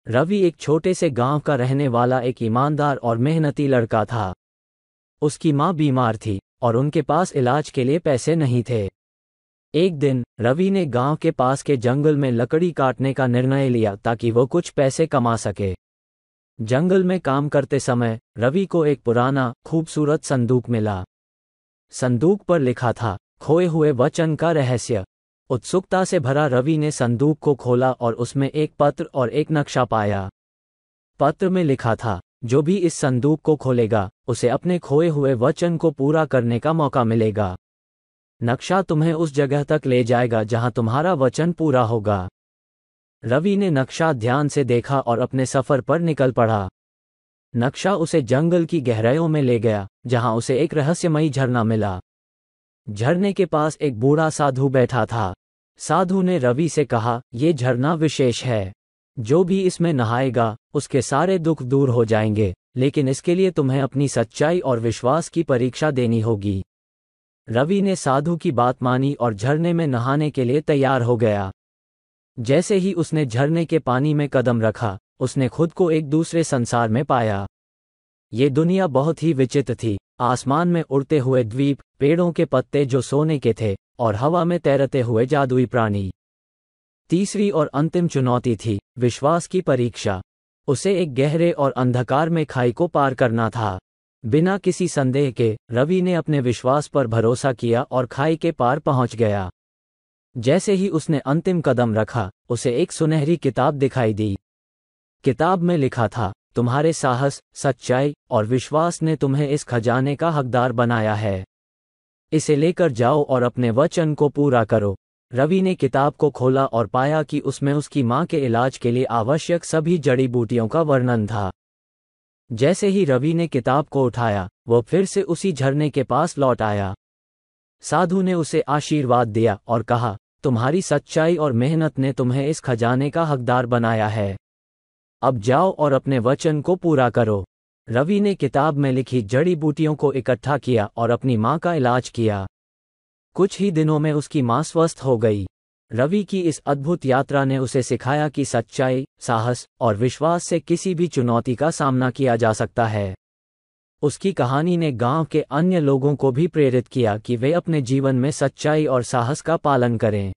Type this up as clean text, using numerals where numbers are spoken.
रवि एक छोटे से गांव का रहने वाला एक ईमानदार और मेहनती लड़का था। उसकी माँ बीमार थी और उनके पास इलाज के लिए पैसे नहीं थे। एक दिन रवि ने गांव के पास के जंगल में लकड़ी काटने का निर्णय लिया ताकि वो कुछ पैसे कमा सके। जंगल में काम करते समय रवि को एक पुराना खूबसूरत संदूक मिला। संदूक पर लिखा था, खोए हुए वचन का रहस्य। उत्सुकता से भरा रवि ने संदूक को खोला और उसमें एक पत्र और एक नक्शा पाया। पत्र में लिखा था, जो भी इस संदूक को खोलेगा उसे अपने खोए हुए वचन को पूरा करने का मौका मिलेगा। नक्शा तुम्हें उस जगह तक ले जाएगा जहां तुम्हारा वचन पूरा होगा। रवि ने नक्शा ध्यान से देखा और अपने सफर पर निकल पड़ा। नक्शा उसे जंगल की गहराइयों में ले गया, जहां उसे एक रहस्यमयी झरना मिला। झरने के पास एक बूढ़ा साधु बैठा था। साधु ने रवि से कहा, ये झरना विशेष है। जो भी इसमें नहाएगा उसके सारे दुख दूर हो जाएंगे, लेकिन इसके लिए तुम्हें अपनी सच्चाई और विश्वास की परीक्षा देनी होगी। रवि ने साधु की बात मानी और झरने में नहाने के लिए तैयार हो गया। जैसे ही उसने झरने के पानी में कदम रखा, उसने खुद को एक दूसरे संसार में पाया। ये दुनिया बहुत ही विचित्र थी। आसमान में उड़ते हुए द्वीप, पेड़ों के पत्ते जो सोने के थे, और हवा में तैरते हुए जादुई प्राणी। तीसरी और अंतिम चुनौती थी विश्वास की परीक्षा। उसे एक गहरे और अंधकार में खाई को पार करना था। बिना किसी संदेह के रवि ने अपने विश्वास पर भरोसा किया और खाई के पार पहुंच गया। जैसे ही उसने अंतिम कदम रखा, उसे एक सुनहरी किताब दिखाई दी। किताब में लिखा था, तुम्हारे साहस, सच्चाई और विश्वास ने तुम्हें इस खजाने का हकदार बनाया है। इसे लेकर जाओ और अपने वचन को पूरा करो। रवि ने किताब को खोला और पाया कि उसमें उसकी मां के इलाज के लिए आवश्यक सभी जड़ी बूटियों का वर्णन था। जैसे ही रवि ने किताब को उठाया, वह फिर से उसी झरने के पास लौट आया। साधु ने उसे आशीर्वाद दिया और कहा, तुम्हारी सच्चाई और मेहनत ने तुम्हें इस खजाने का हकदार बनाया है। अब जाओ और अपने वचन को पूरा करो। रवि ने किताब में लिखी जड़ी बूटियों को इकट्ठा किया और अपनी मां का इलाज किया। कुछ ही दिनों में उसकी मां स्वस्थ हो गई। रवि की इस अद्भुत यात्रा ने उसे सिखाया कि सच्चाई, साहस और विश्वास से किसी भी चुनौती का सामना किया जा सकता है। उसकी कहानी ने गांव के अन्य लोगों को भी प्रेरित किया कि वे अपने जीवन में सच्चाई और साहस का पालन करें।